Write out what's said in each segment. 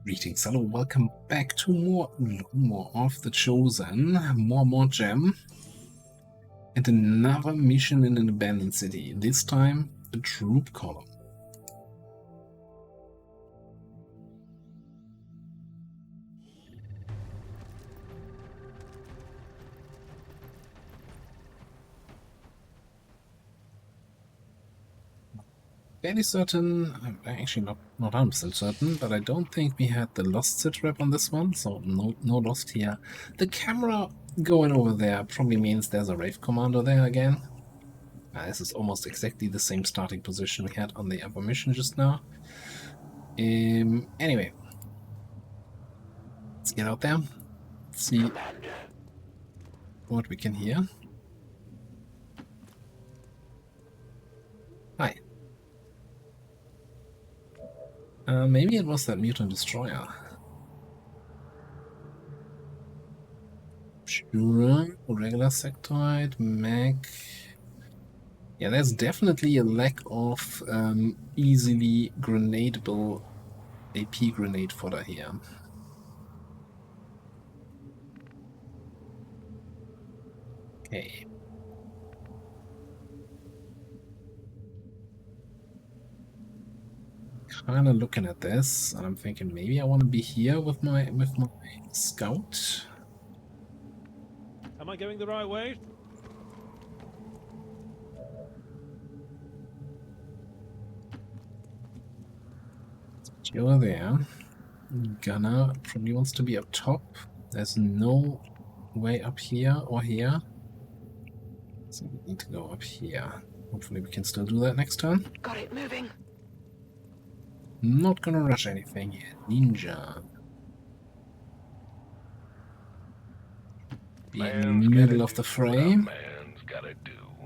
Greetings, hello, welcome back to more of the Chosen, more gem, and another mission in an abandoned city, this time a troop column. Fairly certain, I'm actually not 100% certain, but I don't think we had the lost sit rep on this one, so no lost here. The camera going over there probably means there's a Wraith Commander there again. This is almost exactly the same starting position we had on the other mission just now. Anyway, let's get out there, see what we can hear. Hi. Maybe it was that mutant destroyer. Sure, regular sectoid, mech. Yeah, there's definitely a lack of easily grenadable AP grenade fodder here. Okay. Kind of looking at this, and I'm thinking maybe I want to be here with my scout. Am I going the right way? You're there. Gunner probably wants to be up top. There's no way up here or here. So we need to go up here. Hopefully we can still do that next turn. Got it moving. Not gonna rush anything yet. Ninja. Be in the middle of the fray.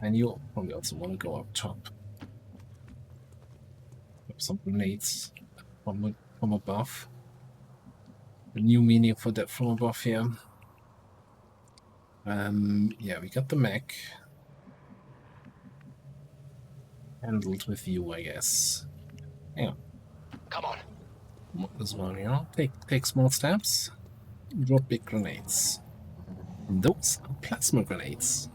And you probably also want to go up top. Some grenades from above. A new meaning for that from above here. Yeah, we got the mech. Handled with you, I guess. Hang on. Come on. This one, you know, take small steps, drop big grenades. Those are plasma grenades.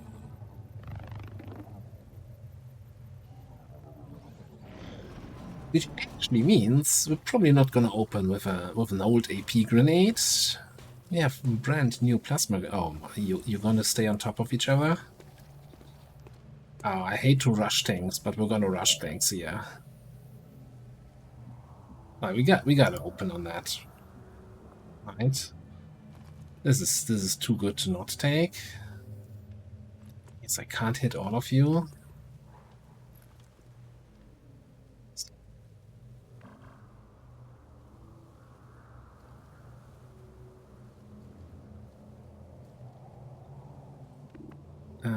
Which actually means we're probably not gonna open with an old AP grenade. We have brand new plasma. Oh, you're gonna stay on top of each other? Oh, I hate to rush things, but we're gonna rush things here. Oh, we gotta open on that. Right. This is too good to not take. Yes, I can't hit all of you.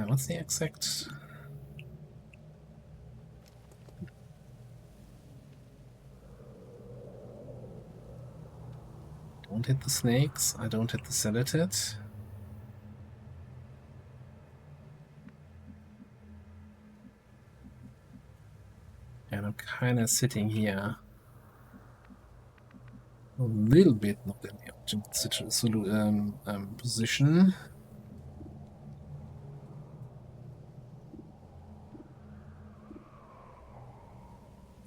What's the exact? Don't hit the snakes. I don't hit the Celatid. And I'm kind of sitting here a little bit not in the optimal position.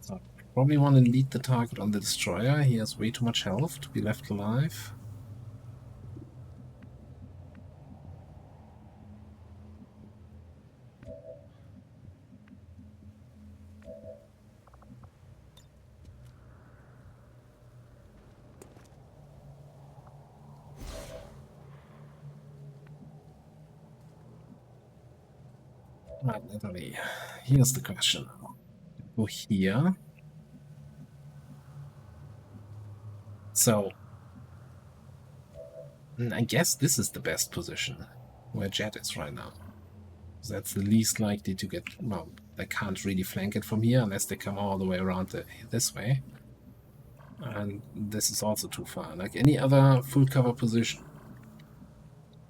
So I probably want to lead the target on the destroyer. He has way too much health to be left alive. Right, literally. Here's the question. Go here. So, I guess this is the best position where Jet is right now. That's the least likely to get, well, they can't really flank it from here unless they come all the way around this way. And this is also too far. Like any other full cover position,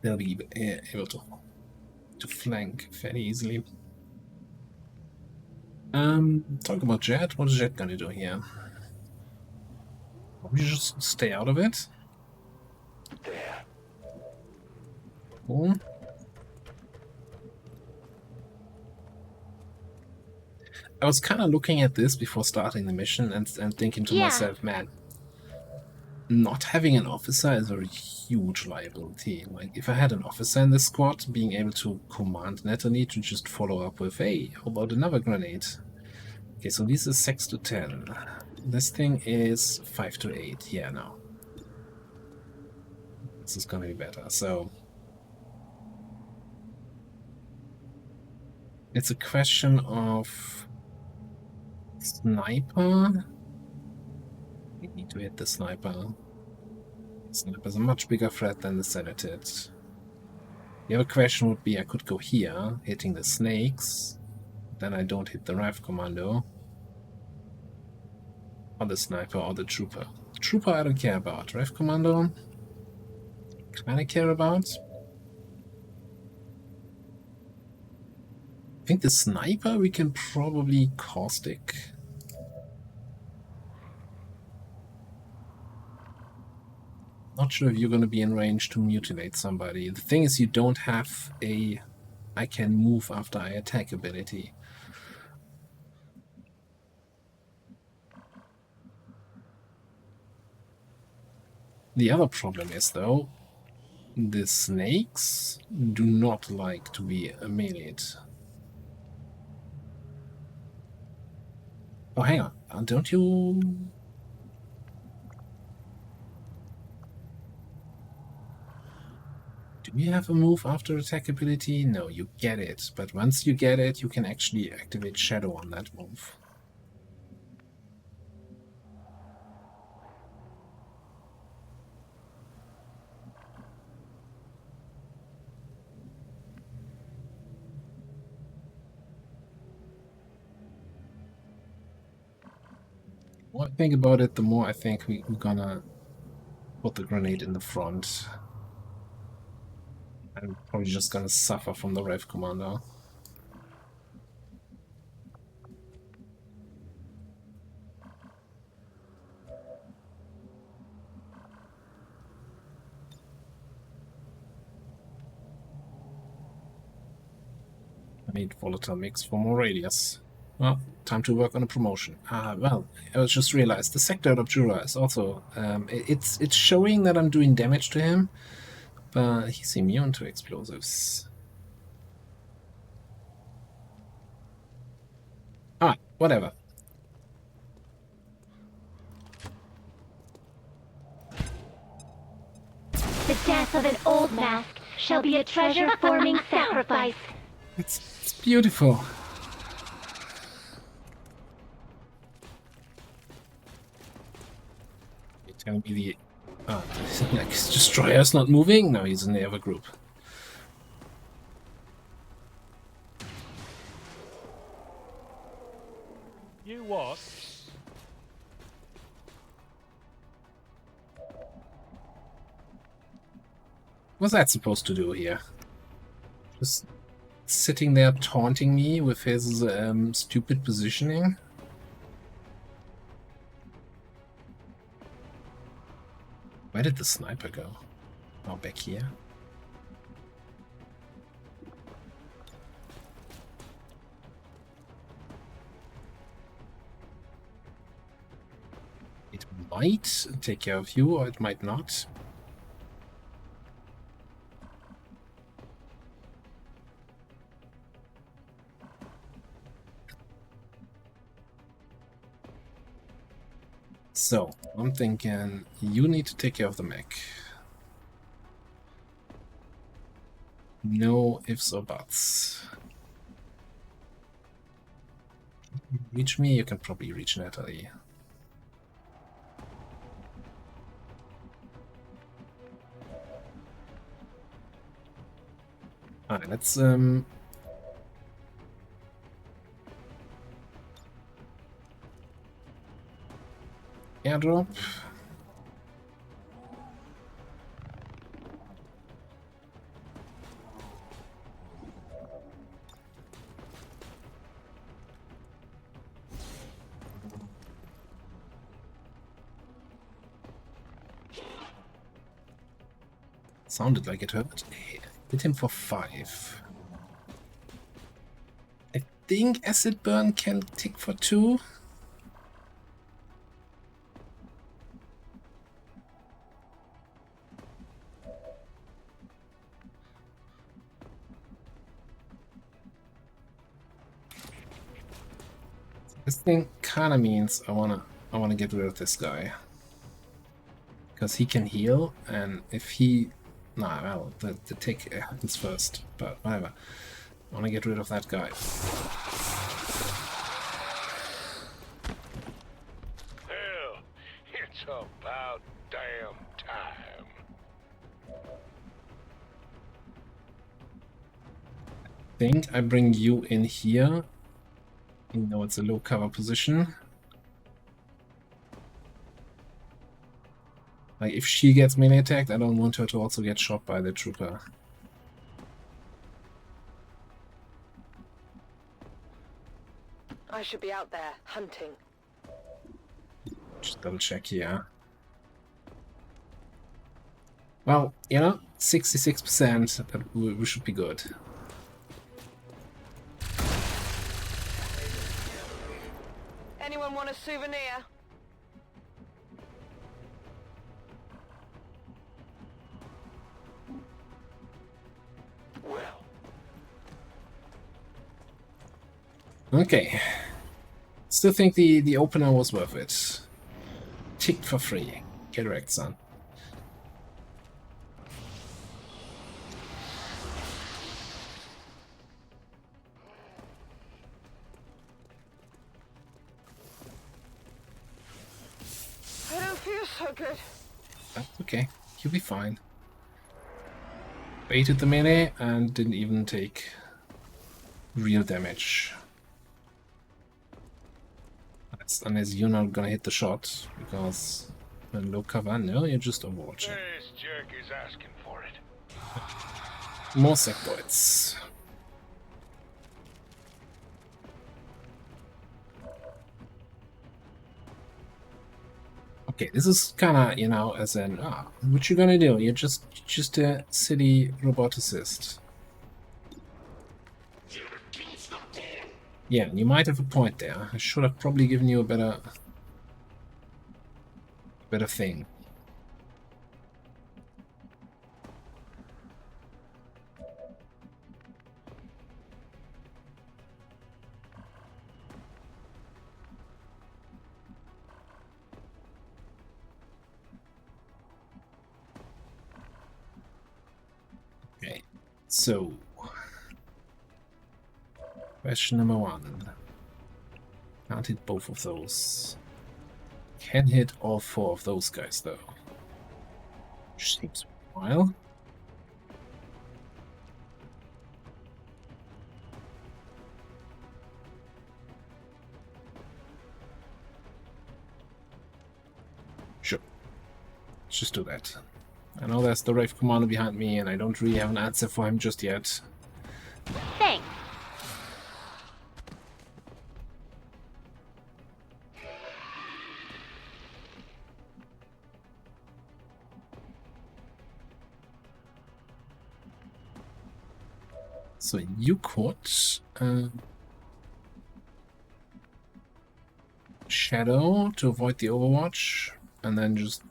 they'll be able to flank fairly easily. Talk about Jet. What is Jet gonna do here? Probably just stay out of it. There. Cool. I was kind of looking at this before starting the mission and thinking to myself, man, not having an officer is a huge liability. Like, if I had an officer in this squad, being able to command Natalie to just follow up with, hey, how about another grenade? Okay, so this is 6 to 10. This thing is 5 to 8. Yeah, no. This is gonna be better. So it's a question of sniper. We need to hit the sniper. Sniper's a much bigger threat than the Senatid. The other question would be, I could go here, hitting the snakes. Then I don't hit the Rife Commando. Or the sniper or the trooper. Trooper I don't care about. Rife Commando, kinda care about. I think the sniper we can probably caustic. Not sure if you're going to be in range to mutilate somebody. The thing is, you don't have a I can move after I attack ability. The other problem is, though, the snakes do not like to be meleeed. Oh, hang on. Don't you... Do you have a move after attack ability? No, you get it. But once you get it, you can actually activate Shadow on that move. The more I think about it, the more I think we're gonna put the grenade in the front. I'm probably just gonna suffer from the Rife Commander. I need volatile mix for more radius. Well, time to work on a promotion. Well, I just realized the sector Obdura is also it's showing that I'm doing damage to him, but he's immune to explosives. Whatever. The death of an old mask shall be a treasure-forming sacrifice. It's beautiful. You're telling me the like his destroyer's not moving? No, he's in the other group. You what? What's that supposed to do here? Just sitting there taunting me with his stupid positioning? Where did the sniper go? Oh, back here. It might take care of you, or it might not. So, I'm thinking you need to take care of the mech. No ifs or buts. Reach me, you can probably reach Natalie. Alright, let's airdrop. Sounded like it hurt. Hit him for 5. I think Acid Burn can tick for 2. This thing kind of means I wanna get rid of this guy, because he can heal, and if he, nah, well, the tick happens first, but whatever. I wanna get rid of that guy. Hell, it's about damn time. I think I bring you in here. You know it's a low cover position. Like, if she gets melee attacked, I don't want her to also get shot by the trooper. I should be out there hunting. Just double check here. Well, you know, 66%, that we should be good. Anyone want a souvenir? Well, Okay. Still think the opener was worth it. Ticked for free. Get wrecked, son. I don't feel so good. That's okay. You'll be fine. Baited the melee and didn't even take real damage. Unless you're not gonna hit the shot, because low cover, no, you're just overwatching. this jerk is asking for it. More sectoids. Okay, this is kinda, you know, as in, what you gonna do? You're just a silly roboticist. Yeah, you might have a point there. I should have probably given you a better thing. Okay, so question number 1. Can't hit both of those. Can hit all 4 of those guys though. Which seems a while. Sure. Let's just do that. I know there's the Wraith Commander behind me and I don't really have an answer for him just yet. Thanks. So you could Shadow to avoid the Overwatch, and then just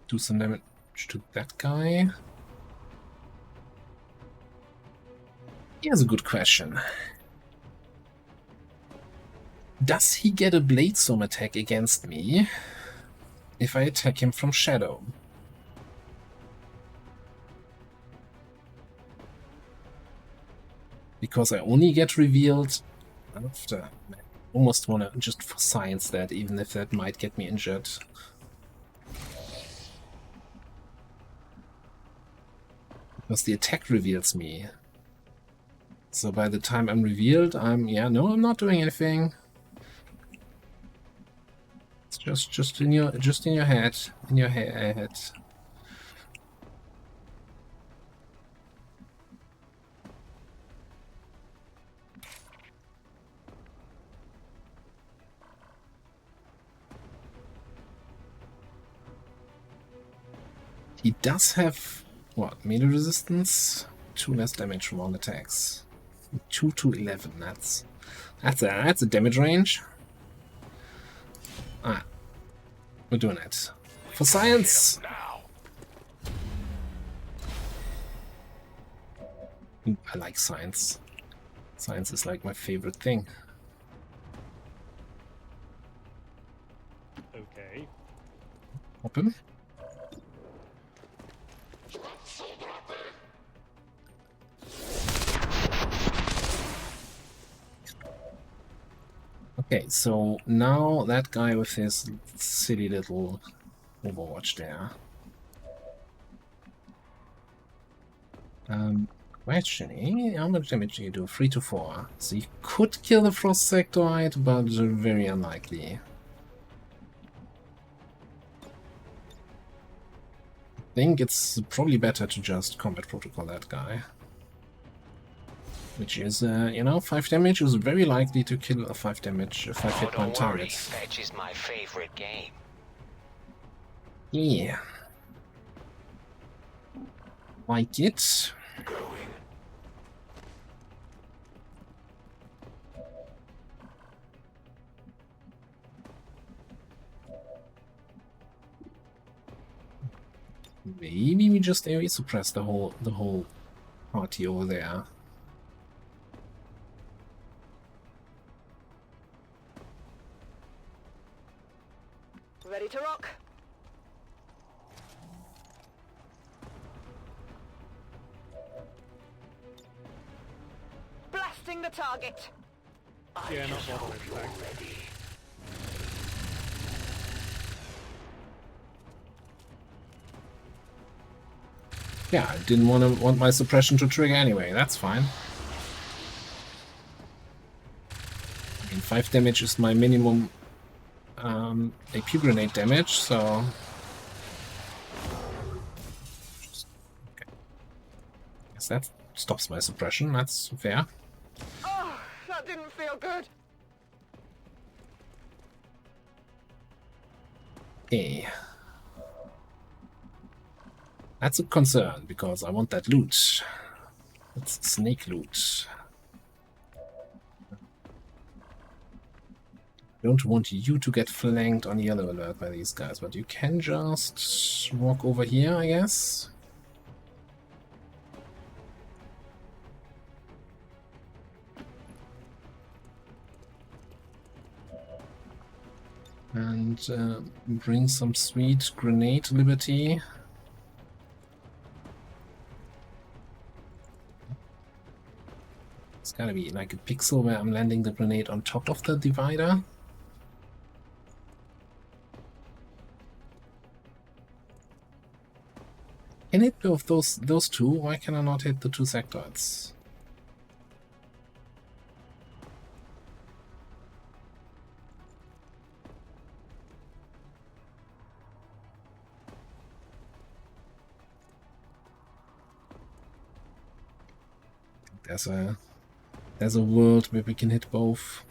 do some damage to that guy. Here's a good question. Does he get a Bladestorm attack against me if I attack him from Shadow? Because I only get revealed after. I almost want to just for science that, even if that might get me injured. Because the attack reveals me. So by the time I'm revealed, I'm not doing anything. It's just in your head, He does have, what, melee resistance? 2 less damage from all attacks. 2 to 11, that's a damage range. Ah, we're doing it. For science! Now. I like science. Science is like my favorite thing. Okay. Hop him. Okay, so now that guy with his silly little Overwatch there. Questioning, how much damage do you do? 3 to 4. So you could kill the Frost Sectoid, but very unlikely. I think it's probably better to just combat protocol that guy. Which is, you know, 5 damage is very likely to kill a 5 damage, 5 hit point target. Fetch is my favorite game. Yeah. Like it. Maybe we just AoE suppress the whole party over there. Ready to rock? Blasting the target. Yeah, not bothering. Thanks. Yeah, I didn't want my suppression to trigger anyway, that's fine. I mean, 5 damage is my minimum AP grenade damage, so... Okay. Guess that stops my suppression, that's fair. Oh, that didn't feel good. Okay. That's a concern, because I want that loot. It's snake loot. Don't want you to get flanked on yellow alert by these guys, but you can just walk over here, I guess. And bring some sweet grenade liberty. It's gotta be like a pixel where I'm landing the grenade on top of the divider. Can it hit both those two? Why can I not hit the 2 sectoids? There's a world where we can hit both.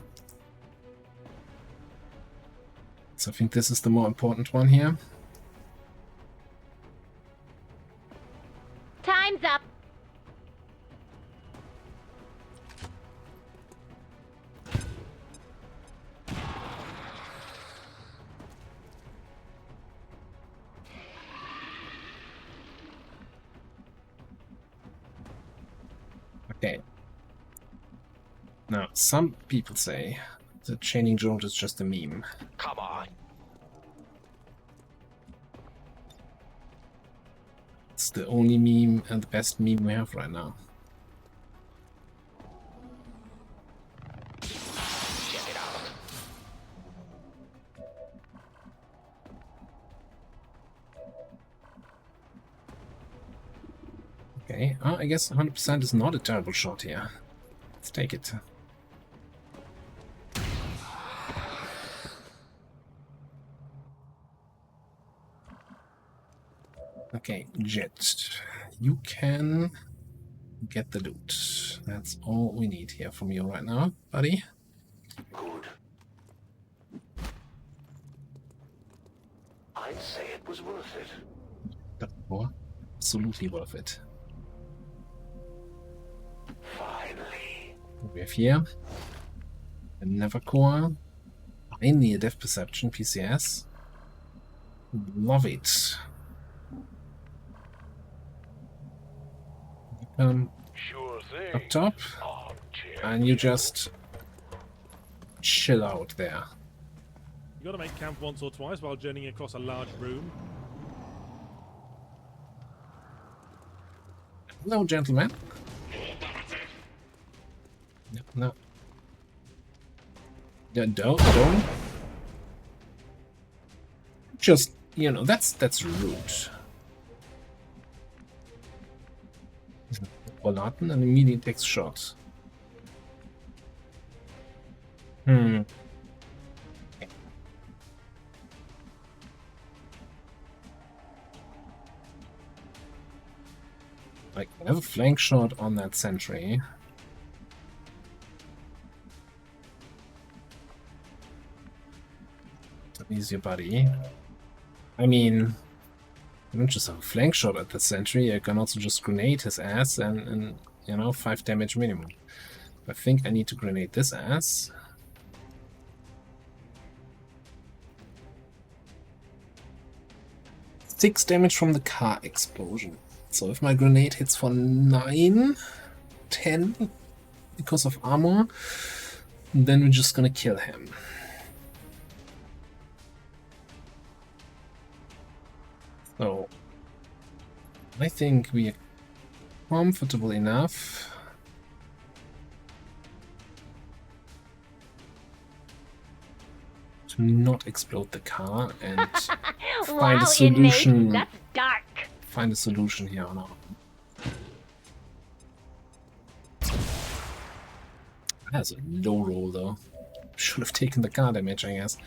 So I think this is the more important one here. Time's up. Okay. Now, some people say that chaining drones is just a meme. Come on. It's the only meme and the best meme we have right now. Check it out. Okay, I guess 100% is not a terrible shot here. Let's take it. Okay, Jet, you can get the loot. That's all we need here from you right now, buddy. Good. I'd say it was worth it. The what? absolutely worth it. Finally. We have here a Nevercore, finally a Depth Perception PCS. Love it. Sure Up thing. top, Armchair. and you just chill out there. You gotta make camp once or twice while journeying across a large room. Hello, gentlemen. No, no. Yeah, don't. Just, you know, that's rude. Granaten and immediate takes shots. Like, I have a flank shot on that sentry. He's your buddy. I mean, I don't just have a flank shot at the sentry, I can also just grenade his ass and you know, 5 damage minimum. I think I need to grenade this ass. Six damage from the car explosion. So if my grenade hits for 9, 10 because of armor, then we're just gonna kill him. So I think we are comfortable enough to not explode the car and find a solution. Inmate, that's dark. Find a solution here on our own. That's a low roll though. Should have taken the car damage, I guess.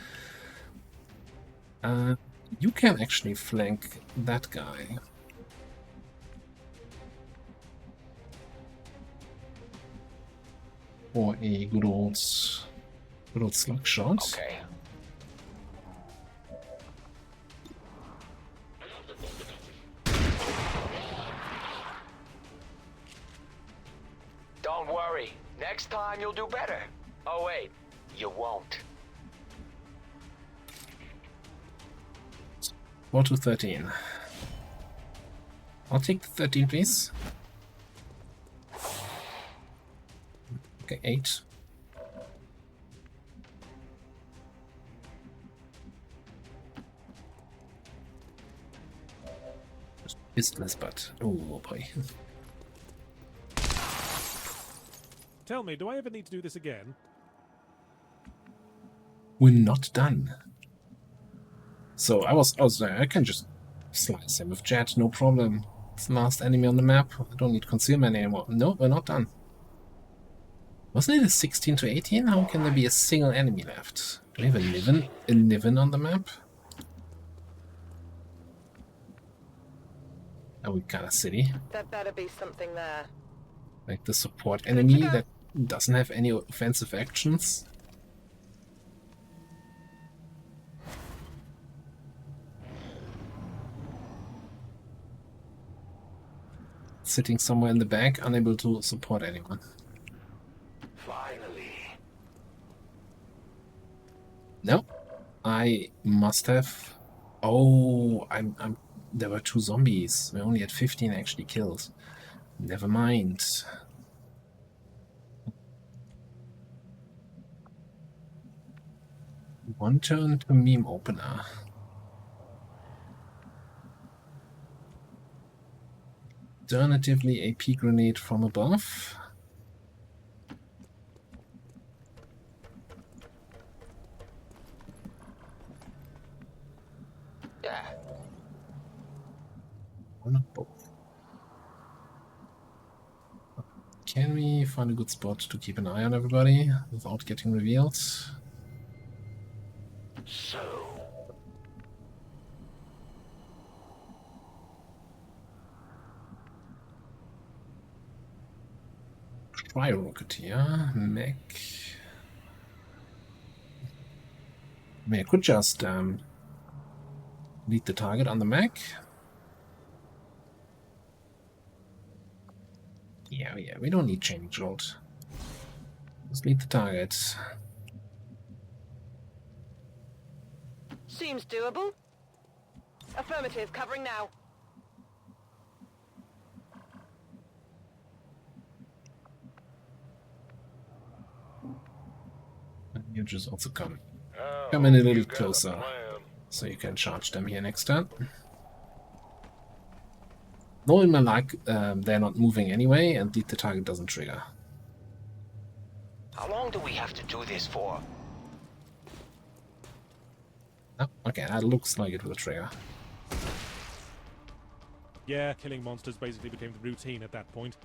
You can actually flank that guy. For a good old slug shot. Okay. Don't worry. Next time you'll do better. Oh wait, you won't. 4 to 13. I'll take the 13, please. Okay, 8. Just business, but oh boy. Tell me, do I ever need to do this again? We're not done. So I was there. I can just slice him with jet, no problem. It's the last enemy on the map. I don't need concealment anymore. No, we're not done. Wasn't it a 16 to 18? How can there be a single enemy left? Do we have a Niven on the map? Oh, we got a city. There better be something there. Like the support enemy that doesn't have any offensive actions. Sitting somewhere in the back, unable to support anyone. Finally. No, I must have. Oh, I'm. There were 2 zombies. We only had 15 actually killed. Never mind. One turn to meme opener. Alternatively, AP grenade from above. Yeah. Or not both. Can we find a good spot to keep an eye on everybody without getting revealed? So. Try Rocketeer, mech. I mean, I could just lead the target on the mech. Yeah, we don't need chaining jolt. Just lead the target. Seems doable. Affirmative, covering now. And you just also come I in a hope little you got a closer, plan. so you can charge them here next turn. Knowing my luck, they're not moving anyway, and the target doesn't trigger. How long do we have to do this for? Oh, okay, that looks like it will trigger. Yeah, killing monsters basically became the routine at that point.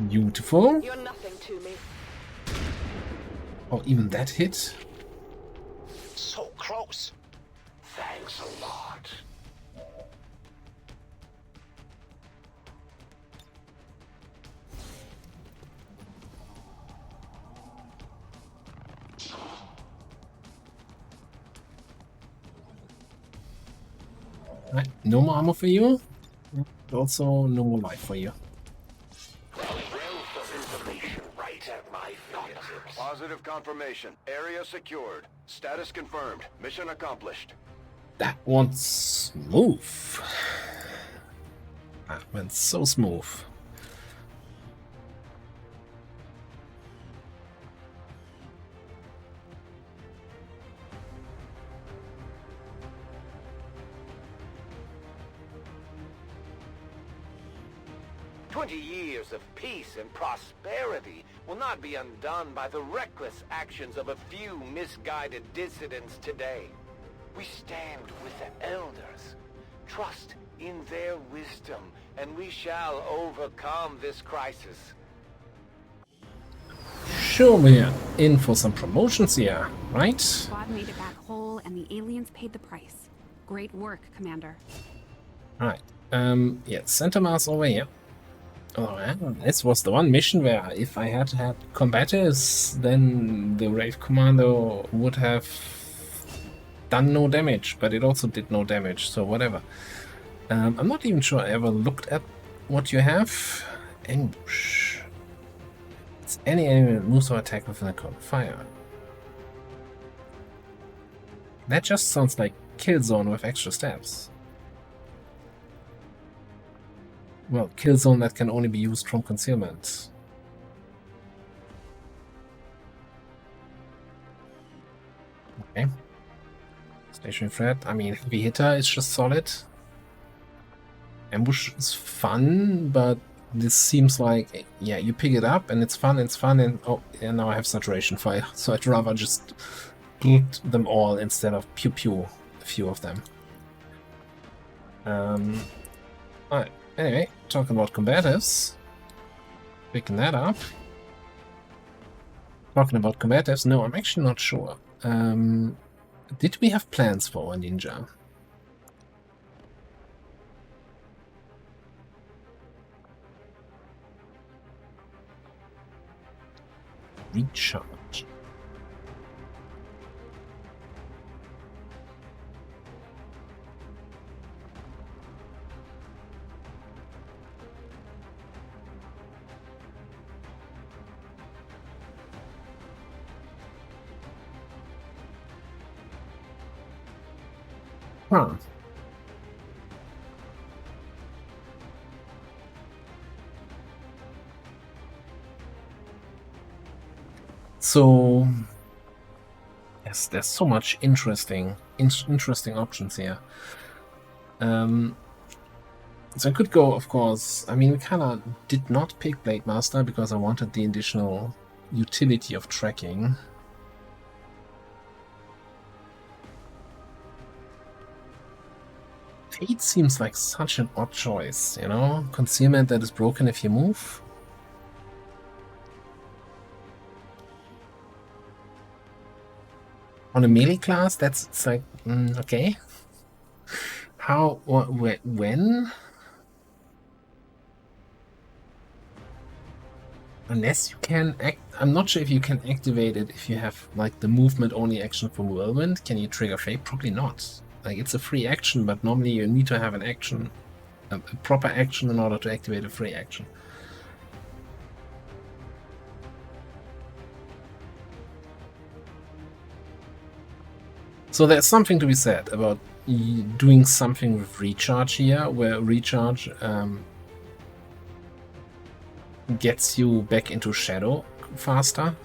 Beautiful. You're nothing to me. Oh, even that hit? So close. Thanks a lot. Right, no more armor for you. Also, no more life for you. A wealth of information right at my fingertips. Positive confirmation. Area secured. Status confirmed. Mission accomplished. That one's smooth. That went so smooth. Years of peace and prosperity will not be undone by the reckless actions of a few misguided dissidents today. We stand with the elders. Trust in their wisdom, and we shall overcome this crisis. Sure, we're in for some promotions here, right? Squad made it back whole, and the aliens paid the price. Great work, Commander. Alright. Yeah, center mass over here. Oh, yeah. This was the one mission where if I had had combatives, then the raid commando would have done no damage, but it also did no damage, so whatever. I'm not even sure I ever looked at what you have. Ambush. It's any enemy that moves or attack within a cone of fire. That just sounds like kill zone with extra steps. Well, kill zone that can only be used from concealment. Okay. Stationary threat. I mean, heavy hitter is just solid. Ambush is fun, but this seems like, yeah, you pick it up and it's fun, and oh, yeah, now I have saturation fire, so I'd rather just loot them all instead of pew a few of them. Alright. Anyway, talking about combatives, picking that up. Talking about combatives, no, I'm actually not sure. Did we have plans for our ninja? Recharge. Huh. So yes, there's so much interesting options here. So I could go, of course. I mean, we kind of did not pick Blade Master because I wanted the additional utility of tracking. Fate seems like such an odd choice, you know? Concealment that is broken if you move. On a melee class, it's like, okay. How, when? Unless you can act, I'm not sure if you can activate it if you have like the movement only action from Whirlwind. Can you trigger Fate? Probably not. Like, it's a free action, but normally you need to have an action, a proper action in order to activate a free action. So there's something to be said about doing something with recharge here, where recharge gets you back into shadow faster.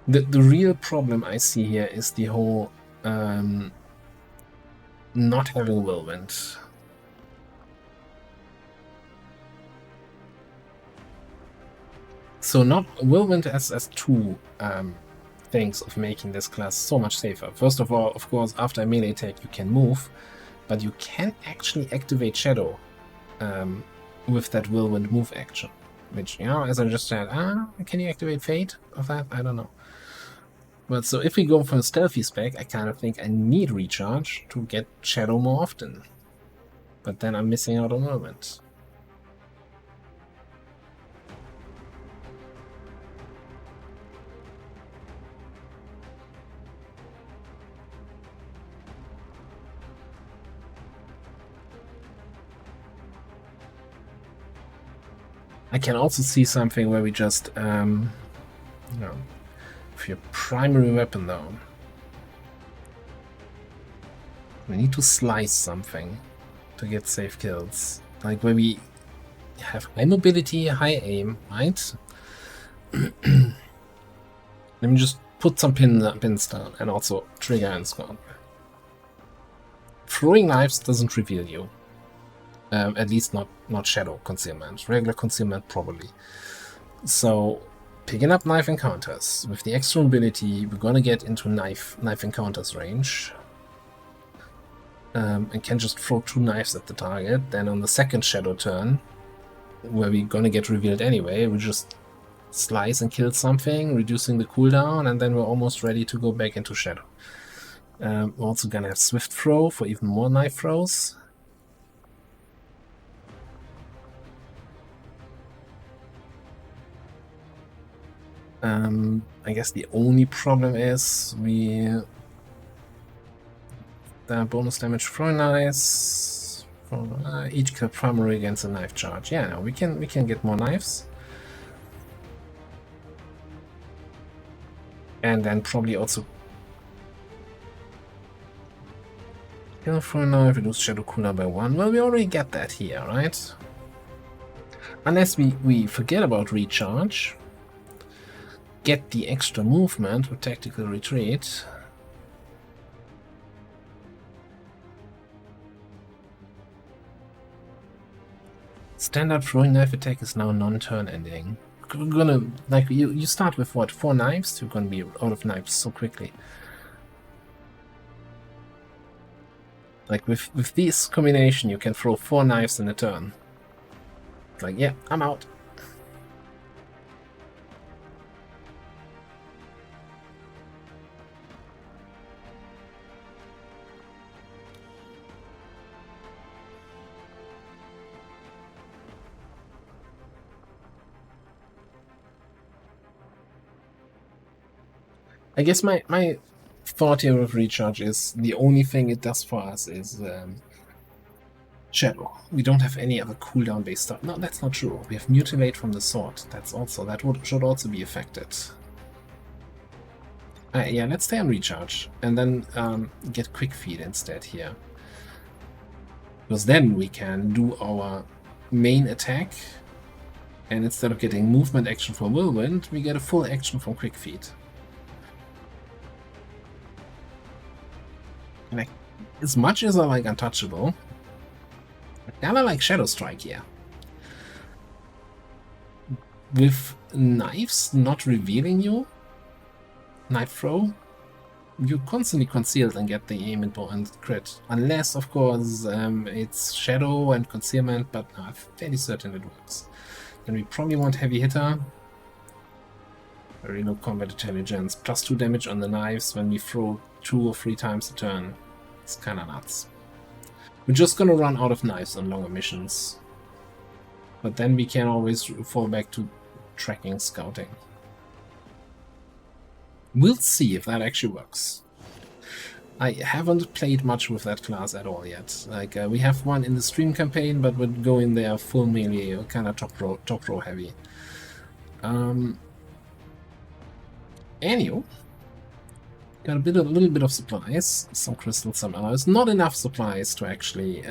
The real problem I see here is the whole not having whirlwind. So not whirlwind as two things of making this class so much safer. First of all, of course, after a melee attack you can move, but you can actually activate shadow with that whirlwind move action. Which, you know, as I just said, can you activate fate of that? I don't know. But so if we go for a stealthy spec, I kind of think I need recharge to get shadow more often. But then I'm missing out on whirlwind. I can also see something where we just, you know, with your primary weapon though, we need to slice something to get safe kills. Like where we have high mobility, high aim, right? Let me just put some pins down and also trigger and squad. Throwing knives doesn't reveal you. At least not shadow concealment. Regular concealment probably. So picking up knife encounters with the extra mobility, we're gonna get into knife encounters range, and can just throw 2 knives at the target. Then on the second shadow turn, where we're gonna get revealed anyway, we just slice and kill something, reducing the cooldown, and then we're almost ready to go back into shadow. We're also gonna have swift throw for even more knife throws. I guess the only problem is the bonus damage throwing knives for each kill primary against a knife charge. Yeah, no, we can get more knives, and then probably also kill throwing knife, reduce shadow cooldown by 1. Well, we already get that here, right? Unless we forget about recharge. Get the extra movement with tactical retreat. Standard throwing knife attack is now non-turn ending. We're gonna, like, you start with what, 4 knives? You're gonna be out of knives so quickly. Like with this combination you can throw 4 knives in a turn. It's like, yeah, I'm out. I guess my thought here with recharge is the only thing it does for us is shadow. We don't have any other cooldown based stuff. No, that's not true. We have mutilate from the sword. Should also be affected. Yeah, let's stay on recharge and then get quick feed instead here, because then we can do our main attack, and instead of getting movement action from whirlwind, we get a full action from quick feed. Like, as much as I like Untouchable, I kinda like Shadow Strike here. With knives not revealing you, knife throw, you constantly concealed and get the aim and crit. Unless, of course, it's shadow and concealment, but no, I'm fairly certain it works. Then we probably want heavy hitter. Very low combat intelligence. +2 damage on the knives when we throw 2 or 3 times a turn. It's kind of nuts. We're just gonna run out of knives on longer missions. But then we can always fall back to tracking, scouting. We'll see if that actually works. I haven't played much with that class at all yet. Like, we have one in the stream campaign, but we're going there full melee, kind of top row heavy. Anyway, got a little bit of supplies, some crystals, some alloys. Not enough supplies to actually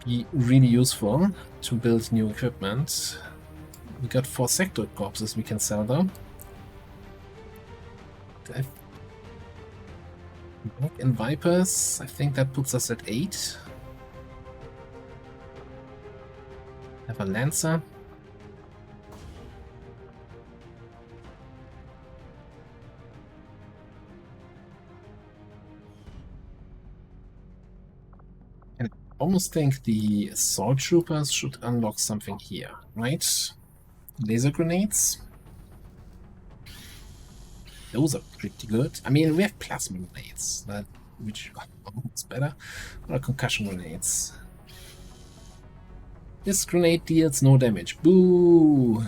be really useful to build new equipment. We got 4 sector corpses we can sell though. Black and Vipers, I think that puts us at 8. Have a Lancer. And I almost think the Assault Troopers should unlock something here, right? Laser grenades. Those are pretty good. I mean, we have plasma grenades, which are almost better. Or concussion grenades. This grenade deals no damage. Boo!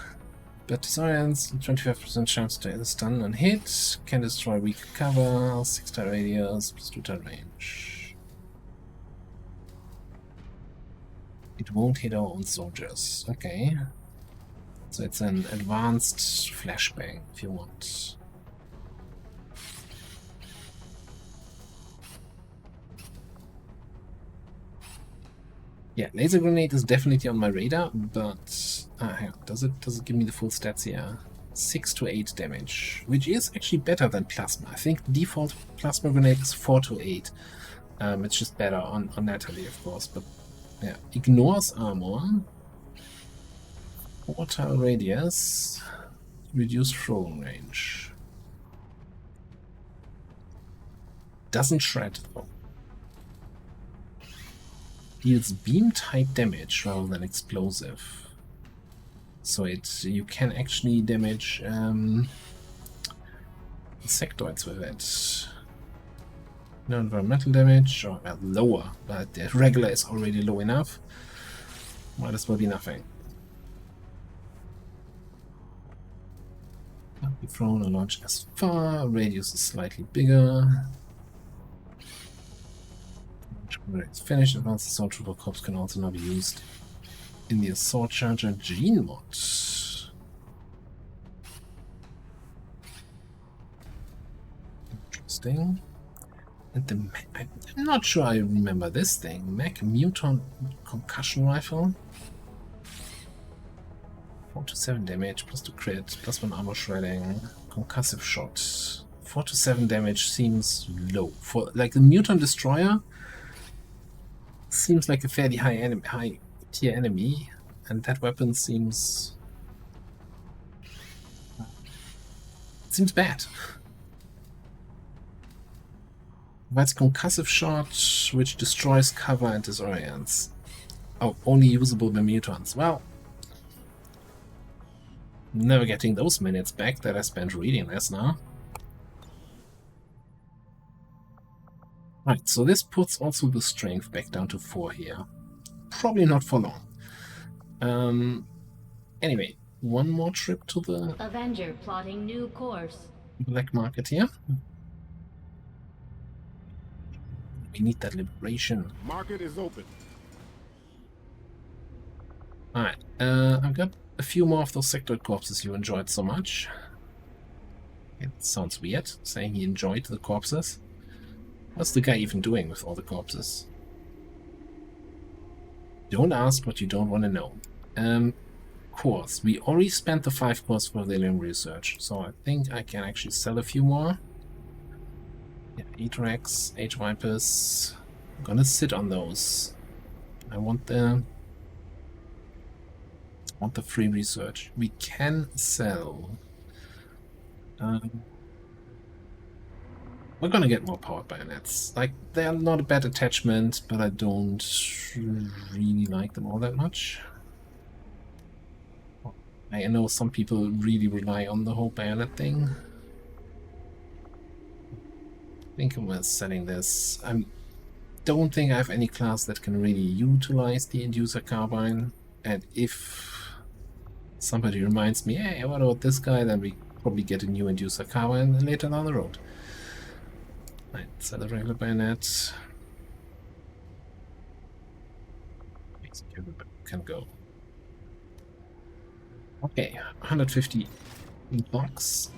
But disorients, 25% chance to stun and hit. Can destroy weak cover, 6 turn radius, plus 2 turn range. It won't hit our own soldiers. Okay. So it's an advanced flashbang if you want. Yeah, laser grenade is definitely on my radar, but hang on, does it give me the full stats here? 6 to 8 damage, which is actually better than plasma. I think default plasma grenade is 4 to 8. It's just better on Natalie, of course, but yeah, ignores armor, 4 tile radius, reduced throwing range. Doesn't shred though. Deals beam type damage rather than explosive. So you can actually damage sectoids with it. No environmental damage, or well, lower, but the regular is already low enough. Might as well be nothing. Can't be thrown or launched as far. Radius is slightly bigger. It's finished. Advanced Assault Trooper Corps can also now be used in the Assault Charger Gene mod. Interesting. And the I'm not sure I remember this thing. Mech Muton Concussion Rifle. 4 to 7 damage, plus 2 crit, plus 1 armor shredding, concussive shot. 4 to 7 damage seems low. For like the Muton Destroyer seems like a fairly high tier enemy, and that weapon seems bad. That's concussive shot, which destroys cover and disorients. Oh, only usable by mutants. Well, never getting those minutes back that I spent reading this now. Right, so this puts also the strength back down to 4 here. Probably not for long. Anyway, one more trip to the Avenger plotting new course. black market here. We need that liberation. Market is open. Alright, I've got a few more of those sectoid corpses you enjoyed so much. It sounds weird, saying he enjoyed the corpses. What's the guy even doing with all the corpses? Don't ask what you don't want to know. Cores. We already spent the 5 cores for the alien research, so I think I can actually sell a few more. Yeah, 8 Rex, 8 Vipers. I'm gonna sit on those. I want the free research. We can sell. We're gonna get more powered bayonets. Like, they are not a bad attachment, but I don't really like them all that much. I know some people really rely on the whole bayonet thing. think I'm selling this. I don't think I have any class that can really utilize the inducer carbine, and if somebody reminds me, hey, what about this guy, then we probably get a new inducer carbine later down the road. Right, sell the regular bayonet. Execute can go. Okay, 150 bucks.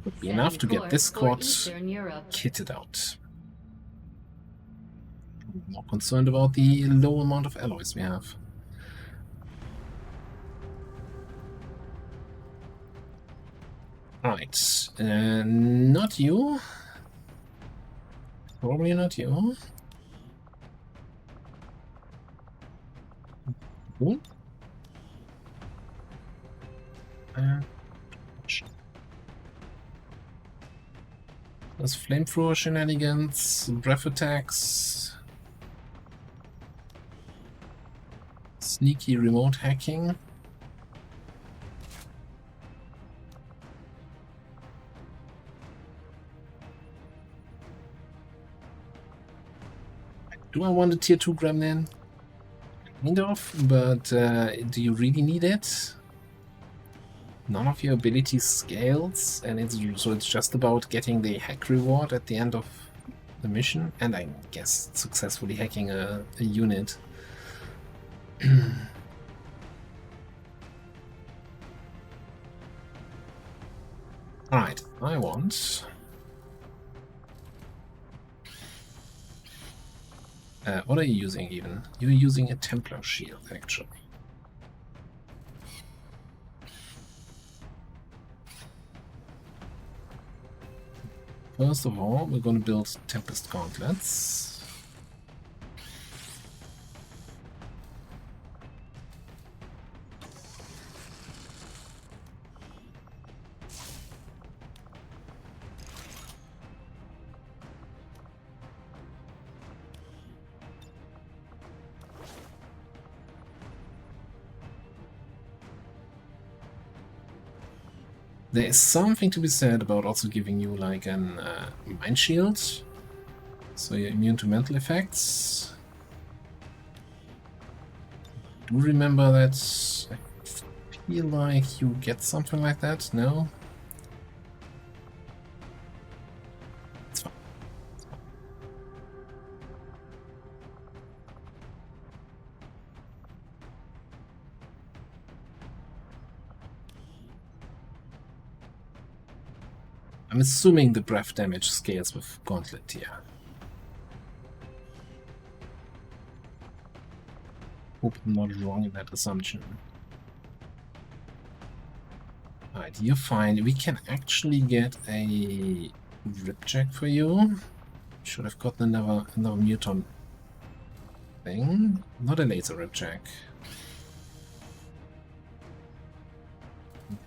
Would be enough to get this squad kitted out. I'm more concerned about the low amount of alloys we have. Right, not you. Probably not you. Cool. There's flamethrower shenanigans, breath attacks, sneaky remote hacking. Do I want a tier 2 gremlin? Kind of, but do you really need it? None of your abilities scales, and so it's just about getting the hack reward at the end of the mission, and I guess successfully hacking a unit. Alright, I want... what are you using even? You're using a Templar shield, actually. First of all, we're going to build Tempest Gauntlets. There is something to be said about also giving you like an mind shield, so you're immune to mental effects. Do remember that I feel like you get something like that, no? It's fine. I'm assuming the breath damage scales with Gauntlet here. Hope I'm not wrong in that assumption. Alright, you're fine. We can actually get a ripjack for you. Should have gotten another muton thing. Not a laser ripjack.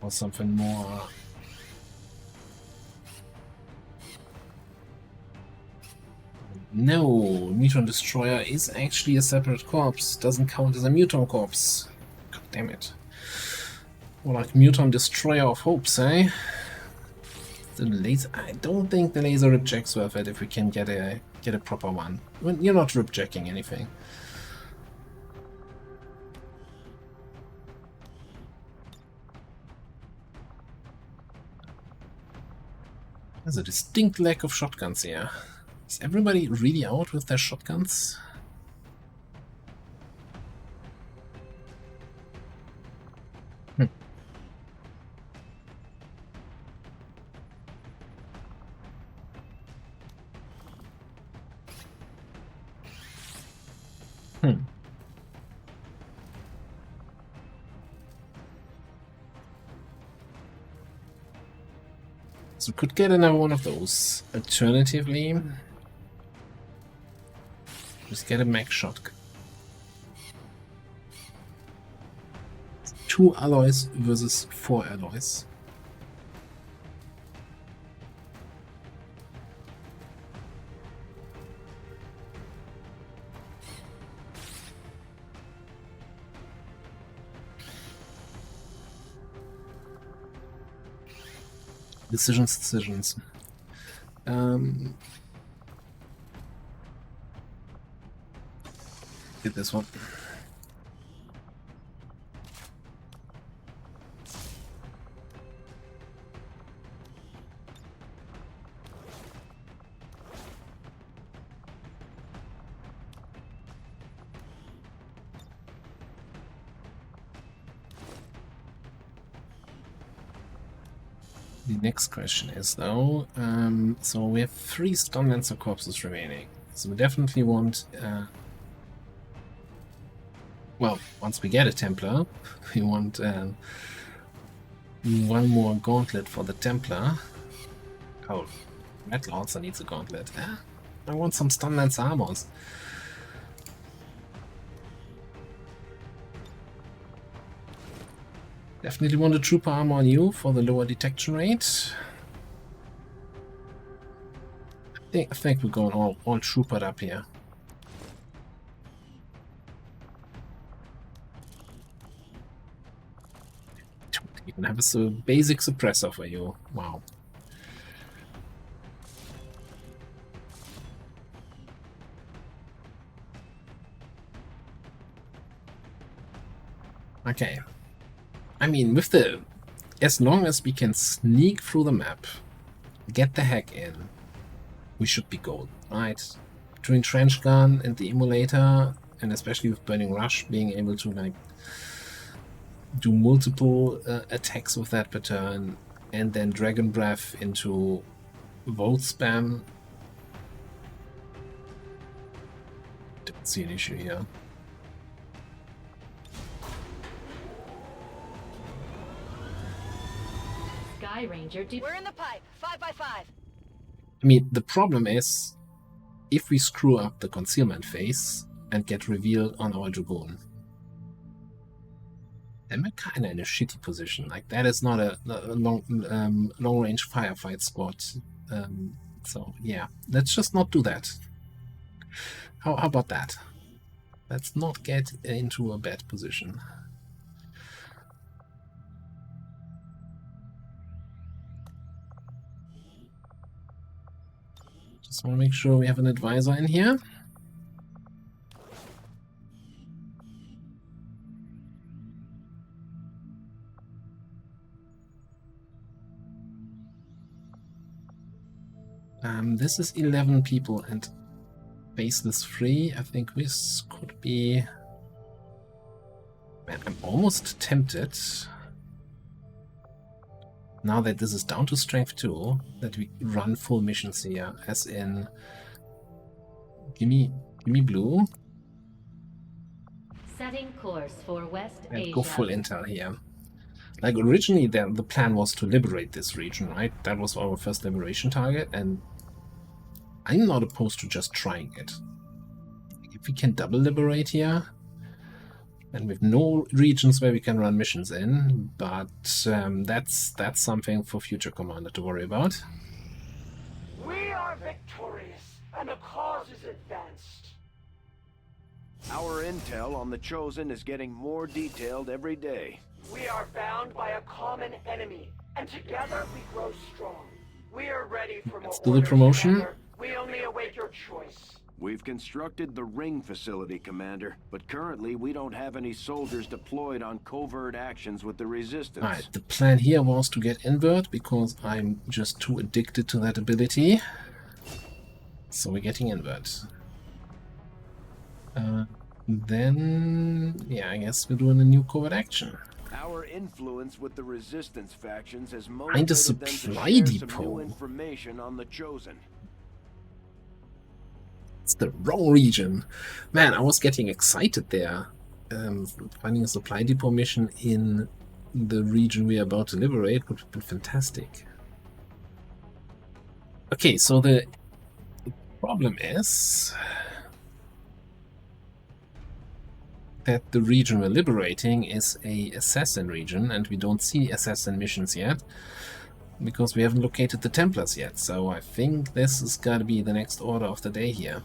For something more. No, Muton Destroyer is actually a separate corpse. Doesn't count as a Muton corpse. God damn it. More like Muton Destroyer of Hopes, eh? The laser. I don't think the laser ripjack's worth it if we can get a proper one. Well, you're not ripjacking anything. There's a distinct lack of shotguns here. Is everybody really out with their shotguns? So we could get another one of those. Alternatively, just get a mech shotgun. 2 alloys versus 4 alloys. Decisions. Did this one. The next question is though, so we have 3 Stunlancer corpses remaining. So we definitely want, well, once we get a Templar, we want one more gauntlet for the Templar. Oh, Metal also needs a gauntlet. I want some Stunlancer armors. Definitely want a trooper armor on you for the lower detection rate. I think we're going all troopered up here. Don't even have a basic suppressor for you. Wow. Okay. I mean, with the... as long as we can sneak through the map, get the hack in, we should be golden, right? Between Trench Gun and the Emulator, and especially with Burning Rush, being able to, like, do multiple attacks with that pattern, and then Dragon Breath into Volt Spam. Don't see an issue here. Ranger, we're in the pipe. 5x5. I mean, the problem is, if we screw up the concealment phase and get revealed on our Dragoon, then we're kind of in a shitty position. Like, that is not a long-range firefight squad. So, yeah, let's just not do that. How about that? Let's not get into a bad position. Just want to make sure we have an advisor in here. This is 11 people and baseless 3. I think this could be... Man, I'm almost tempted, now that this is down to strength 2, that we run full missions here, as in, gimme blue, setting course for West and Asia. go full intel here. Like, originally the plan was to liberate this region, right? That was our first liberation target, and I'm not opposed to just trying it. If we can double liberate here, and with no regions where we can run missions in, but that's something for future Commander to worry about. We are victorious, and the cause is advanced. Our intel on the Chosen is getting more detailed every day. We are bound by a common enemy, and together we grow strong. We are ready for more. Let's do the promotion. Commander. We only await your choice. We've constructed the Ring facility, Commander, but currently we don't have any soldiers deployed on covert actions with the Resistance. Alright, the plan here was to get invert, because I'm just too addicted to that ability. So we're getting invert. Then, yeah, I guess we're doing a new covert action. Our influence with the Resistance factions has Find a motivated them to supply share some depot. new information on the Chosen. It's the wrong region. Man, I was getting excited there. Finding a supply depot mission in the region we are about to liberate would have been fantastic. Okay, so the problem is that the region we're liberating is a assassin region, and we don't see assassin missions yet because we haven't located the Templars yet. So I think this is gotta be the next order of the day here.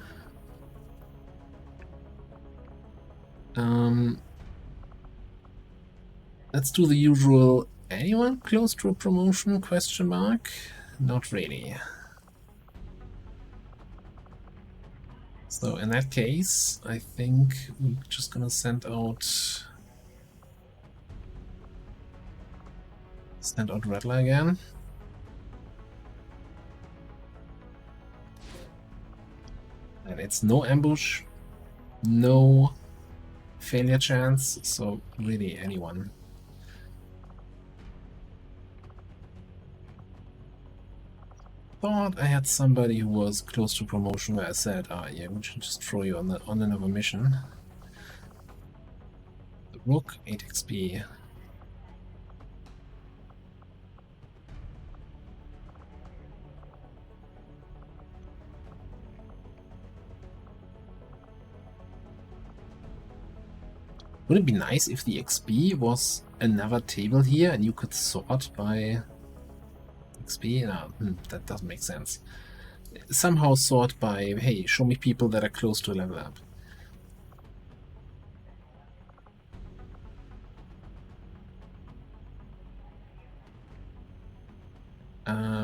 Let's do the usual Anyone close to a promotion? Question mark? Not really. So in that case, I think we're just gonna send out Rattler again. And it's no ambush, no failure chance, so really anyone. Thought I had somebody who was close to promotion where I said, yeah, we should just throw you on another mission. The Rook, 8 XP. Would it be nice if the XP was another table here and you could sort by XP? No, that doesn't make sense. Somehow sort by, hey, show me people that are close to level up.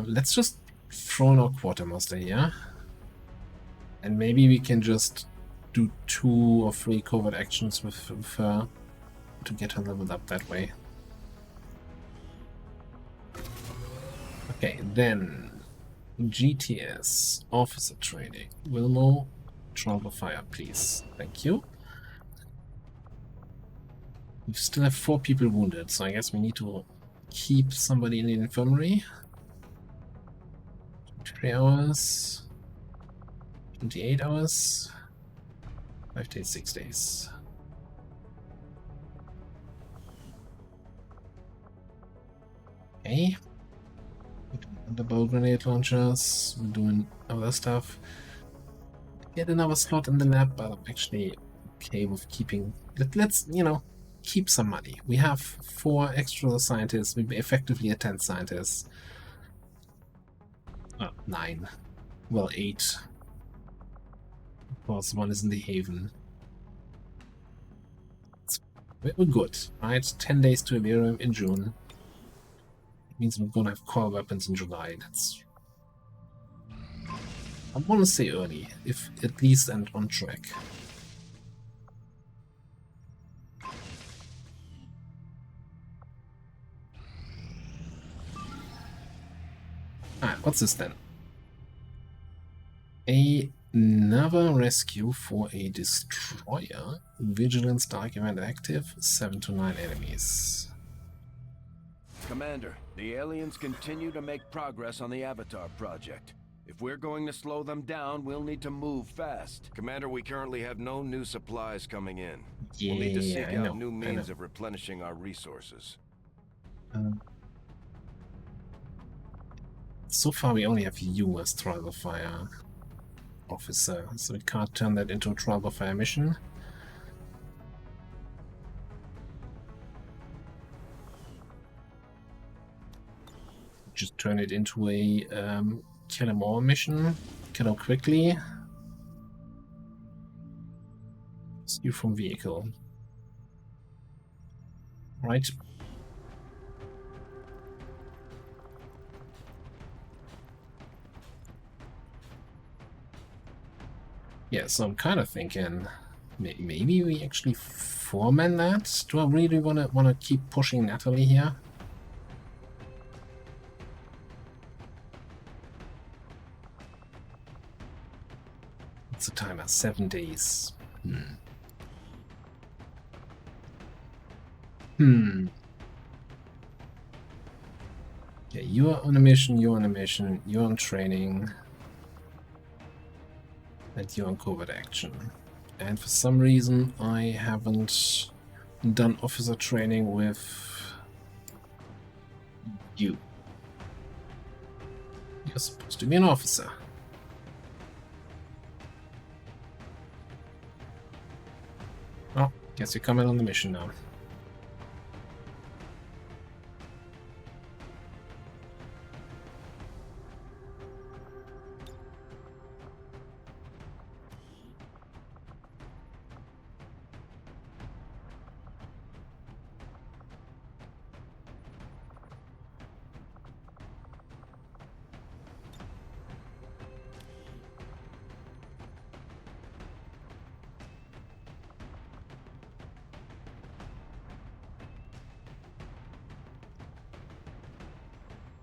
Let's just throw in our quartermaster here. And maybe we can just do 2 or 3 covert actions with her to get her leveled up that way. Okay, then GTS, officer training. Wilmo, trial by fire, please. Thank you. We still have 4 people wounded, so I guess we need to keep somebody in the infirmary. 3 hours. 28 hours. 5 days, 6 days. Okay. We're doing underbow grenade launchers. We're doing other stuff. Get another slot in the lab, but I'm actually okay with keeping. Let's, you know, keep some money. We have 4 extra scientists. We'll be effectively a 10th scientist. 9. Well, 8. Of course, 1 is in the Haven. We're good, right? 10 days to Averium in June. It means we're gonna have core weapons in July. That's... I want to say early, if at least and on track. What's this then? Another rescue for a destroyer. Vigilance Dark Event active. 7 to 9 enemies. Commander, the aliens continue to make progress on the Avatar project. If we're going to slow them down, we'll need to move fast. Commander, we currently have no new supplies coming in. Yeah, we'll need to seek I out know, new means of replenishing our resources. So far we only have you as trial by fire officer, so we can't turn that into a trial by fire mission. Just turn it into a kill 'em all mission. Kill 'em quickly. Rescue from vehicle. Right. Yeah, so I'm kind of thinking maybe we actually foreman that. Do I really wanna keep pushing Natalie here? What's the timer? 7 days. Yeah, you're on a mission, you're on a mission, you're on training. And you're on covert action. And for some reason I haven't done officer training with you. You're supposed to be an officer. Oh, guess you're coming on the mission now.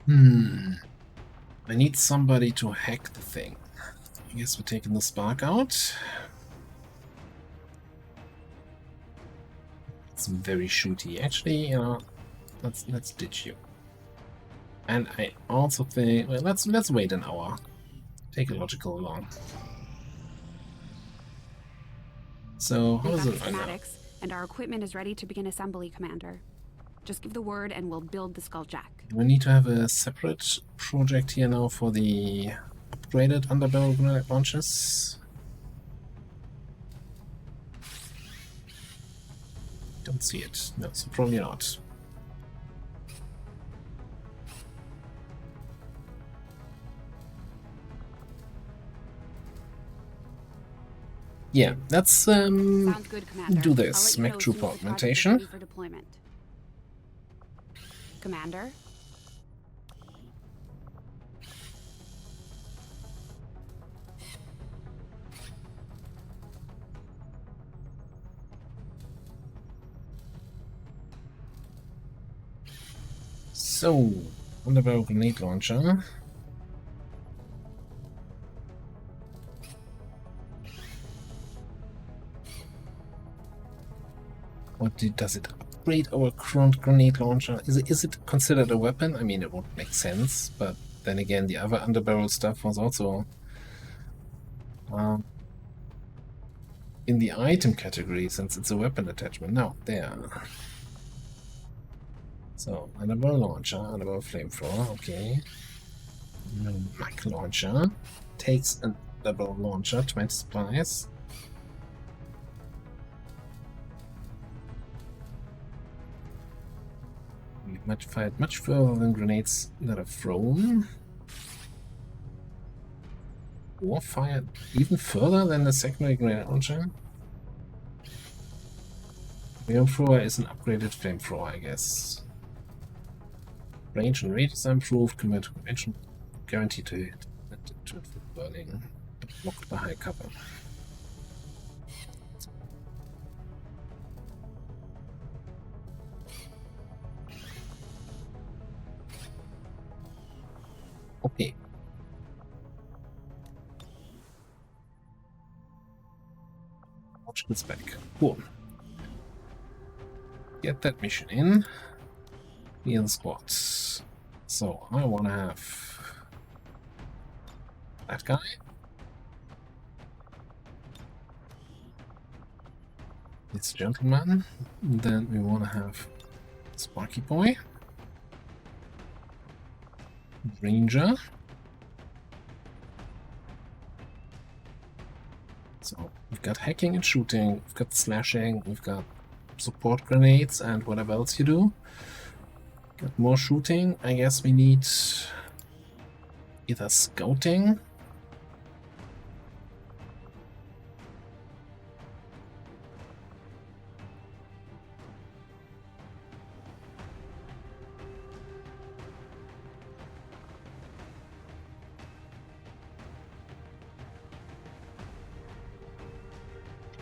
I need somebody to hack the thing. I guess we're taking the spark out. It's very shooty. Actually, you know, let's ditch you. And I also think, well, let's wait an hour. Take Illogical along. So how We've is got it the right now? schematics, and our equipment is ready to begin assembly, Commander. Just give the word and we'll build the Skulljack. We need to have a separate project here now for the upgraded underbarrel grenade launches. Don't see it. No, so probably not. Yeah, let's Sounds good, Commander. do I'll this. let you know Mech as troop soon as the project is augmentation. ready for deployment. Commander? So, underbarrel grenade launcher. Does it upgrade our current grenade launcher? Is it considered a weapon? I mean, it would make sense, but then again, the other underbarrel stuff was also in the item category, since it's a weapon attachment. No, there. So, underbarrel launcher, underbarrel flamethrower, okay. Mech launcher takes an underbarrel launcher, 20 supplies. Fired much further than grenades that are thrown. Or fired even further than the secondary grenade launcher. Flamethrower is an upgraded flamethrower, I guess. Range and radius are improved, compared to convention, guaranteed to hit to burning, blocked by high cover. Okay. Watch this back. Cool. Get that mission in. Heal squads. So I wanna have that guy. This gentleman. Then we wanna have Sparky Boy. Ranger. So we've got hacking and shooting, we've got slashing, we've got support grenades and whatever else you do. Got more shooting. I guess we need either scouting.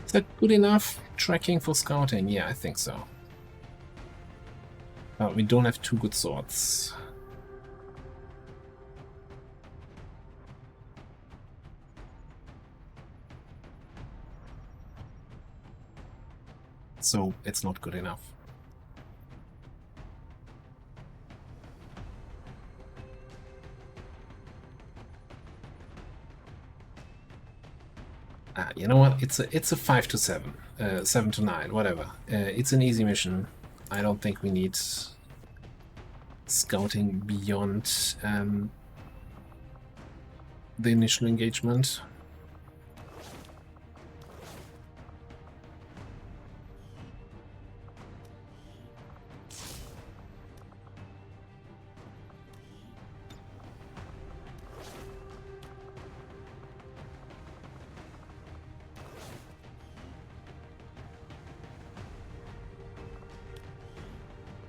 Is that good enough? Tracking for scouting? Yeah, I think so. But we don't have two good swords. So it's not good enough. You know what? It's a 5 to 7, 7 to 9, whatever. It's an easy mission. I don't think we need scouting beyond the initial engagement.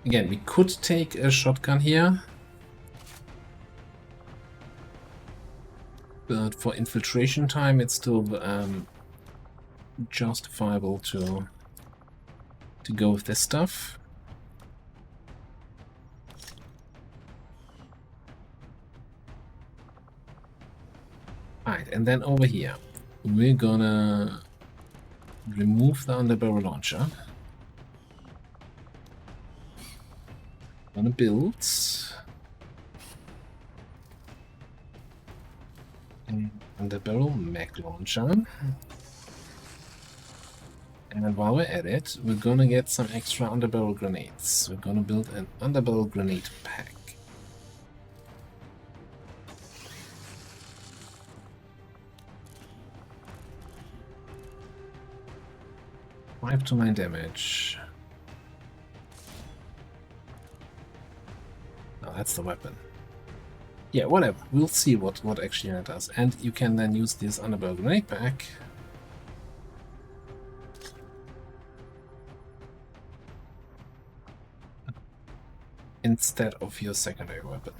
Again, we could take a shotgun here, but for infiltration time it's still justifiable to go with this stuff. and then over here, we're gonna remove the underbarrel launcher. Gonna build an underbarrel mag launcher. And while we're at it, we're gonna get some extra underbarrel grenades. We're gonna build an underbarrel grenade pack. 5 to 9 damage. No, that's the weapon. Yeah, whatever. We'll see what actually it does. And you can then use this underbarrel grenade pack instead of your secondary weapon.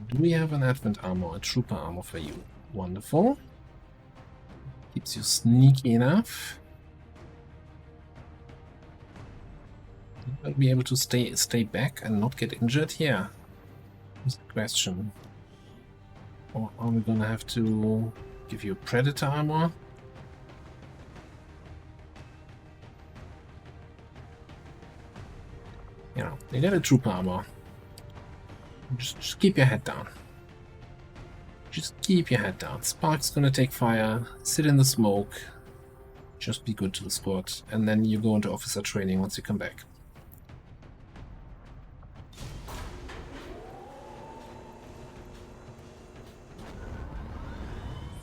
Do we have an advent armor, a trooper armor for you? Wonderful. Keeps you sneaky enough. Will be able to stay back and not get injured here? Is the question. Or are we gonna have to give you predator armor? You know, you get a trooper armor. Just keep your head down. Just keep your head down. Spark's gonna take fire, sit in the smoke, just be good to the squad, and then you go into officer training once you come back.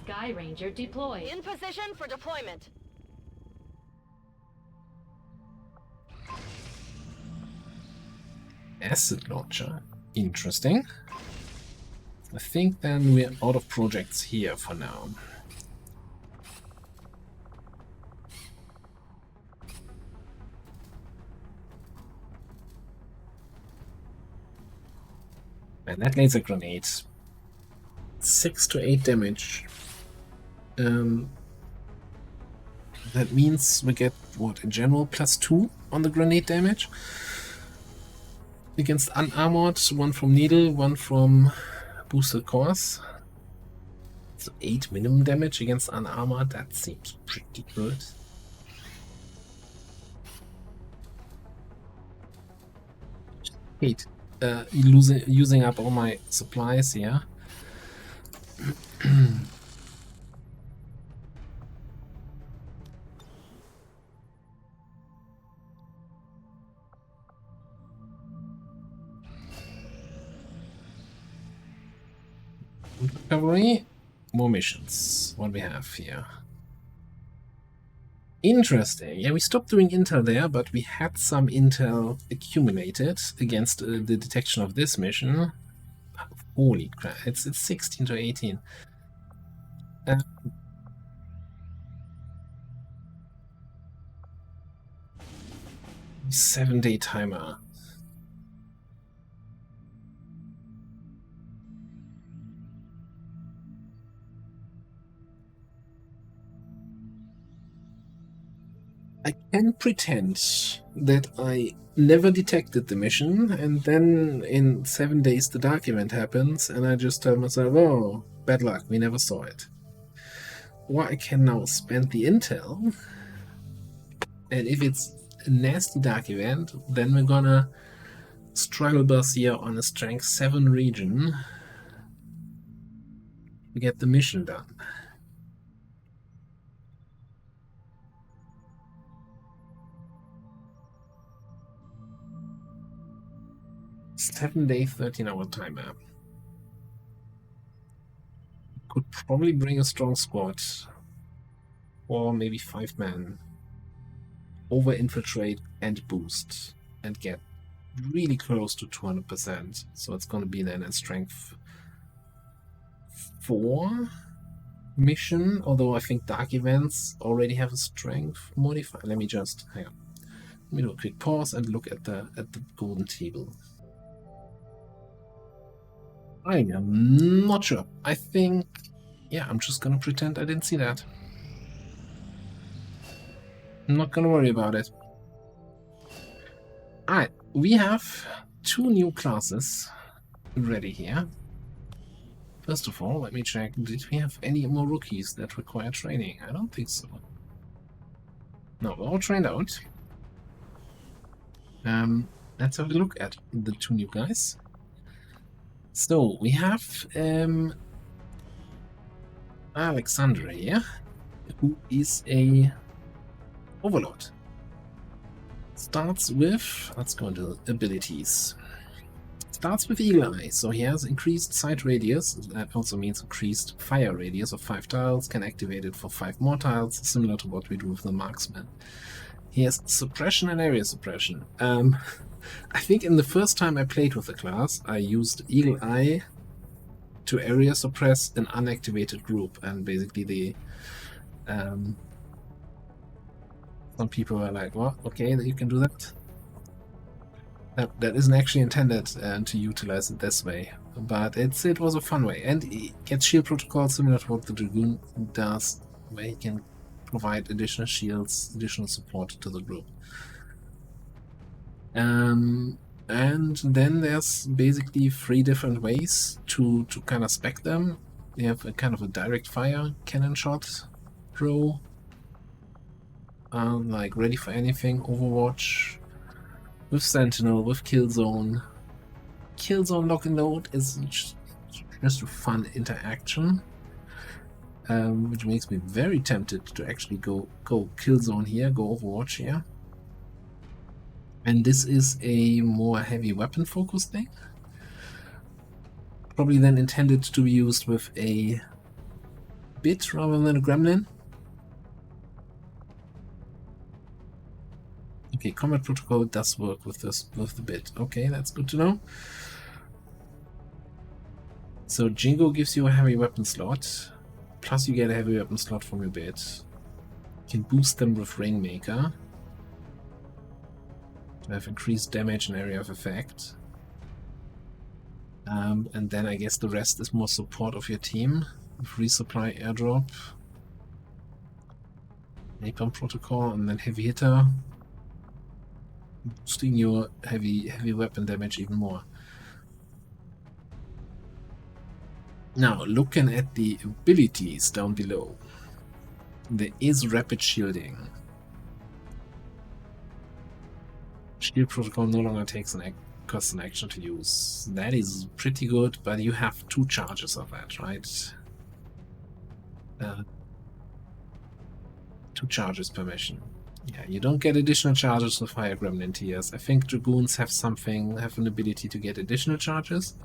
Sky Ranger deployed. In position for deployment. Acid launcher. Interesting. I think then we're out of projects here for now. And that laser grenade. 6 to 8 damage. That means we get, what, in general, +2 on the grenade damage? Against unarmored, 1 from needle, 1 from boosted cores. So 8 minimum damage against unarmored, that seems pretty good. Hate using up all my supplies here. Recovery, more missions. What we have here? Interesting. Yeah, we stopped doing intel there, but we had some intel accumulated against the detection of this mission. Holy crap! It's 16 to 18. 7-day timer. I can pretend that I never detected the mission, and then in 7 days the dark event happens, and I just tell myself, oh, bad luck, we never saw it. Or I can now spend the intel, and if it's a nasty dark event, then we're gonna struggle bus here on a strength 7 region to get the mission done. Seven-day, 13-hour timer. Could probably bring a strong squad, or maybe 5-man, over-infiltrate and boost, and get really close to 200%. So it's going to be then a strength 4 mission, although I think dark events already have a strength modifier. Let me just, hang on. Let me do a quick pause and look at the golden table. I am not sure. I think, yeah, I'm just gonna pretend I didn't see that. I'm not gonna worry about it. Alright, we have 2 new classes ready here. First of all, let me check, did we have any more rookies that require training? I don't think so. No, we're all trained out. Let's have a look at the 2 new guys. So, we have Alexander here, who is a Overlord. Starts with, let's go into abilities. Starts with Eagle Eye, so he has increased sight radius, that also means increased fire radius of 5 tiles, can activate it for 5 more tiles, similar to what we do with the Marksman. He has suppression and area suppression. I think in the first time I played with the class, I used Eagle Eye to area suppress an unactivated group, and basically the some people were like, well, okay, you can do that. That isn't actually intended to utilize it this way, but it was a fun way, and it gets shield protocol similar to what the Dragoon does, where he can provide additional shields, additional support to the group. And then there's basically 3 different ways to kind of spec them. You have a kind of a direct fire cannon shot throw, like ready for anything, Overwatch, with Sentinel, with Killzone. Killzone lock and load is just a fun interaction, which makes me very tempted to actually go Killzone here, go Overwatch here. And this is a more heavy weapon focus thing. Probably then intended to be used with a bit rather than a gremlin. Okay, combat protocol does work with this, with the bit. Okay, that's good to know. So Jingo gives you a heavy weapon slot, plus you get a heavy weapon slot from your bit. You can boost them with Rainmaker to have increased damage and area of effect. And then I guess the rest is more support of your team with resupply airdrop, napalm protocol, and then heavy hitter, boosting your heavy weapon damage even more. Now, looking at the abilities down below, there is rapid shielding. Shield protocol no longer takes costs an action to use. That is pretty good, but you have 2 charges of that, right? 2 charges per mission. Yeah, you don't get additional charges with higher gremlin tiers. I think Dragoons have an ability to get additional charges.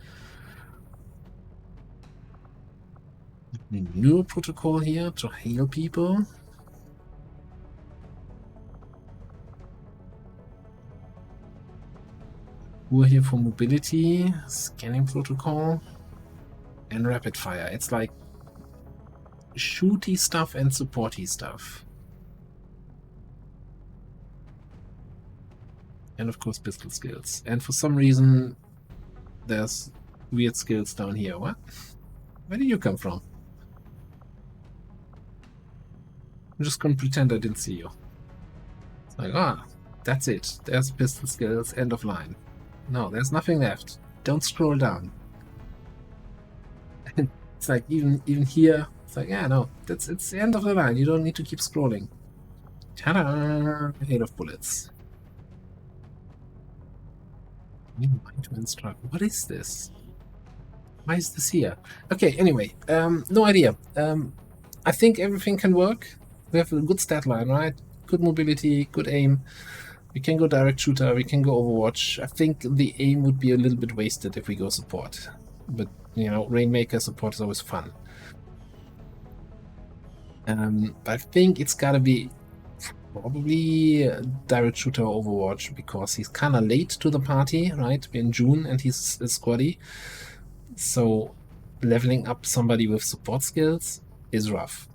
New protocol here to heal people. We're here for mobility, scanning protocol, and rapid fire. It's like shooty stuff and supporty stuff. And of course pistol skills. And for some reason there's weird skills down here. What? Where did you come from? I'm just gonna pretend I didn't see you. It's like, that's it. There's pistol skills, end of line. No, there's nothing left. Don't scroll down. It's like even here, it's like, yeah, no, it's the end of the line. You don't need to keep scrolling. Ta-da! Hail of bullets. Mind to instruct. What is this? Why is this here? Okay, anyway, no idea. I think everything can work. We have a good stat line, right? Good mobility, good aim. We can go direct shooter, we can go Overwatch. I think the aim would be a little bit wasted if we go support. But, you know, Rainmaker support is always fun. I think it's gotta be probably direct shooter or Overwatch, because he's kinda late to the party, right? We're in June and he's a squaddy. So leveling up somebody with support skills is rough.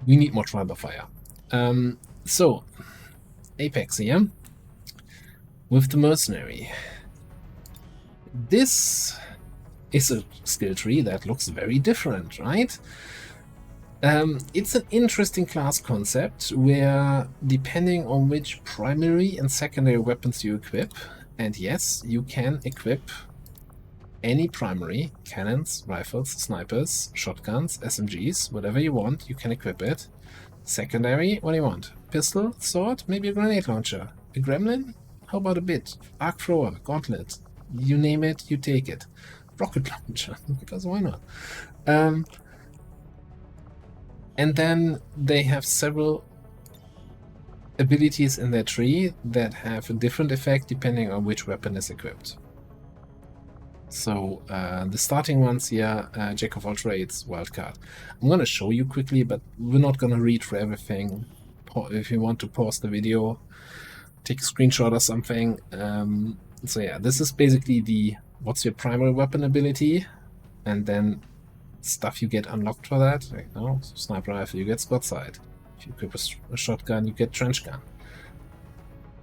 We need more trial by fire. So, Apex here with the mercenary. This is a skill tree that looks very different, right? It's an interesting class concept where, depending on which primary and secondary weapons you equip, and yes, you can equip any primary, cannons, rifles, snipers, shotguns, SMGs, whatever you want, you can equip it. Secondary, what do you want? Pistol, sword, maybe a grenade launcher. A gremlin? How about a bit? Arc thrower, gauntlet. You name it, you take it. Rocket launcher, because why not? And then they have several abilities in their tree that have a different effect depending on which weapon is equipped. So the starting ones here, Jack of all trades, wildcard. I'm going to show you quickly, but we're not going to read for everything. If you want to pause the video, take a screenshot or something. So yeah, this is basically the what's your primary weapon ability, and then stuff you get unlocked for that. Like, no, sniper rifle, you get squad sight. If you equip a shotgun, you get trench gun.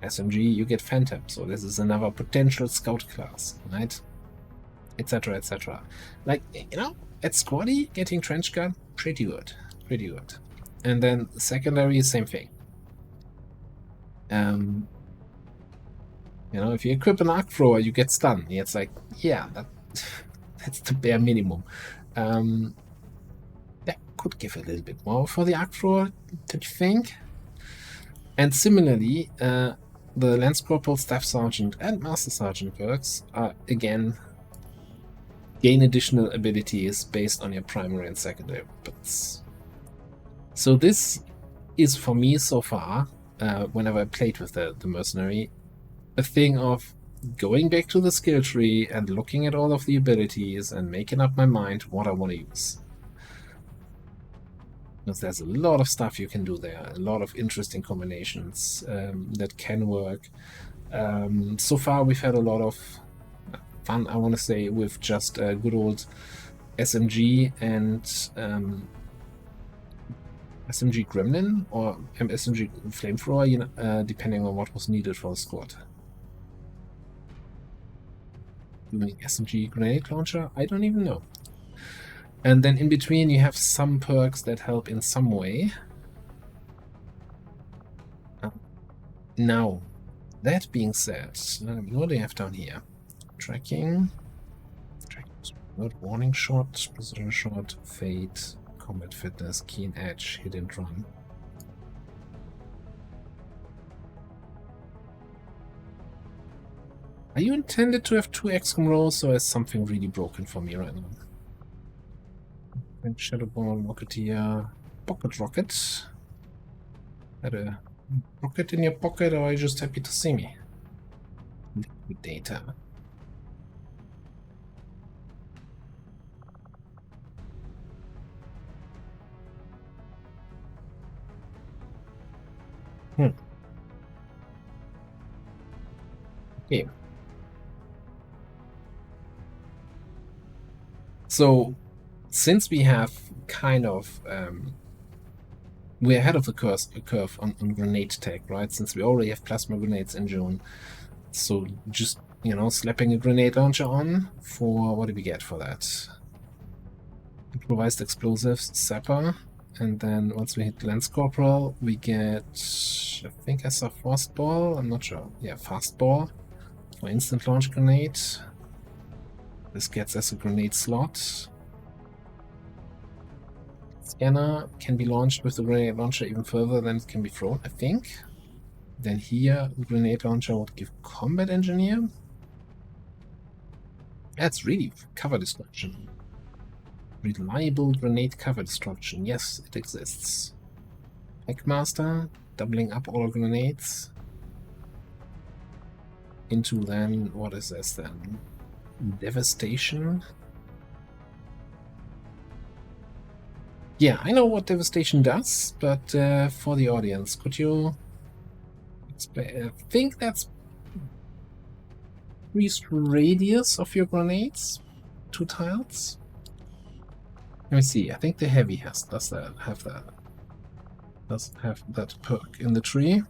SMG, you get phantom. So this is another potential scout class, right? Etc. etc. Like, you know, at squaddy, getting trench gun, pretty good, pretty good. And then secondary, same thing. You know, if you equip an arc thrower, you get stun. It's like, yeah, that's the bare minimum. That could give a little bit more for the arc thrower, don't you think? And similarly, the Lance Corporal, Staff Sergeant, and Master Sergeant perks are again gain additional abilities based on your primary and secondary weapons. So this is for me so far, whenever I played with the mercenary, a thing of going back to the skill tree and looking at all of the abilities and making up my mind what I want to use. Because there's a lot of stuff you can do there, a lot of interesting combinations that can work. So far we've had a lot of fun, I want to say, with just good old SMG and SMG Gremlin or SMG Flamethrower, you know, depending on what was needed for the squad. Doing SMG Grenade Launcher? I don't even know. And then in between you have some perks that help in some way. Now, that being said, what do you have down here? Tracking, warning shot, precision shot, fade, combat fitness, keen edge, hit and run. Are you intended to have 2 XCOM rolls, or is something really broken for me right now? Shadowball, Rocketeer, Pocket Rocket. Had a rocket in your pocket, or are you just happy to see me? Liquid data. Okay. So, since we have kind of we're ahead of the curve on grenade tech, right? Since we already have plasma grenades in June, so just, you know, slapping a grenade launcher on for, what do we get for that? Improvised explosives, sapper, and then once we hit Lance Corporal, we get, I think I saw fastball, I'm not sure. Yeah, fastball for instant launch grenade. This gets us a grenade slot. Scanner can be launched with the grenade launcher even further than it can be thrown, I think. Then here, grenade launcher would give combat engineer. That's really cover destruction. Reliable grenade cover destruction. Yes, it exists. Hackmaster, doubling up all grenades. Into then, what is this then? Devastation. Yeah, I know what devastation does, but for the audience, could you explain? I think that's increased radius of your grenades, 2 tiles. Let me see. I think the heavy does that, have that. Doesn't have that perk in the tree.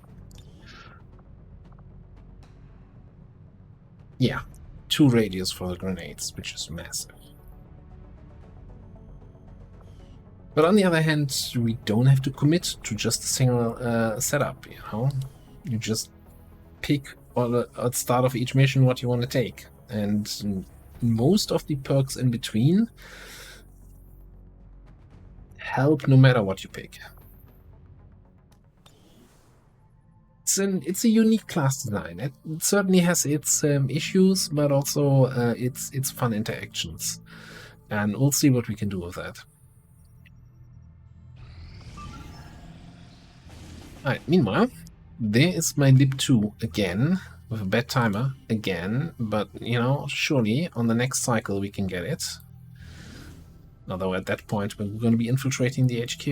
Yeah, 2 radius for the grenades, which is massive. But on the other hand, we don't have to commit to just a single setup, you know? You just pick at the start of each mission what you want to take. And most of the perks in between help no matter what you pick. It's a unique class design. It certainly has its issues, but also its fun interactions. And we'll see what we can do with that. Alright, meanwhile, there is my lib2 again, with a bad timer again, but, you know, surely on the next cycle we can get it. Although at that point we're going to be infiltrating the HQ.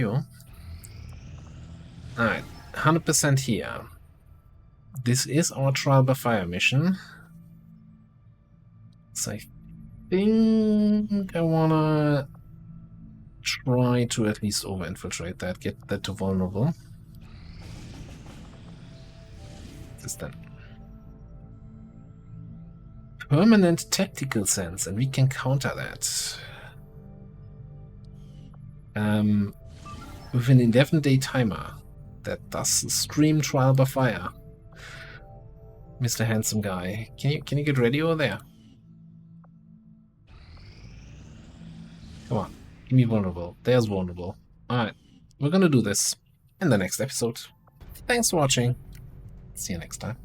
Alright, 100% here. This is our trial by fire mission. So I think I wanna try to at least over-infiltrate that, get that to vulnerable. This then. Permanent tactical sense, and we can counter that. With an 11-day timer that does stream trial by fire. Mr. Handsome Guy, can you get ready over there? Come on, give me vulnerable. There's vulnerable. Alright, we're gonna do this in the next episode. Thanks for watching. See you next time.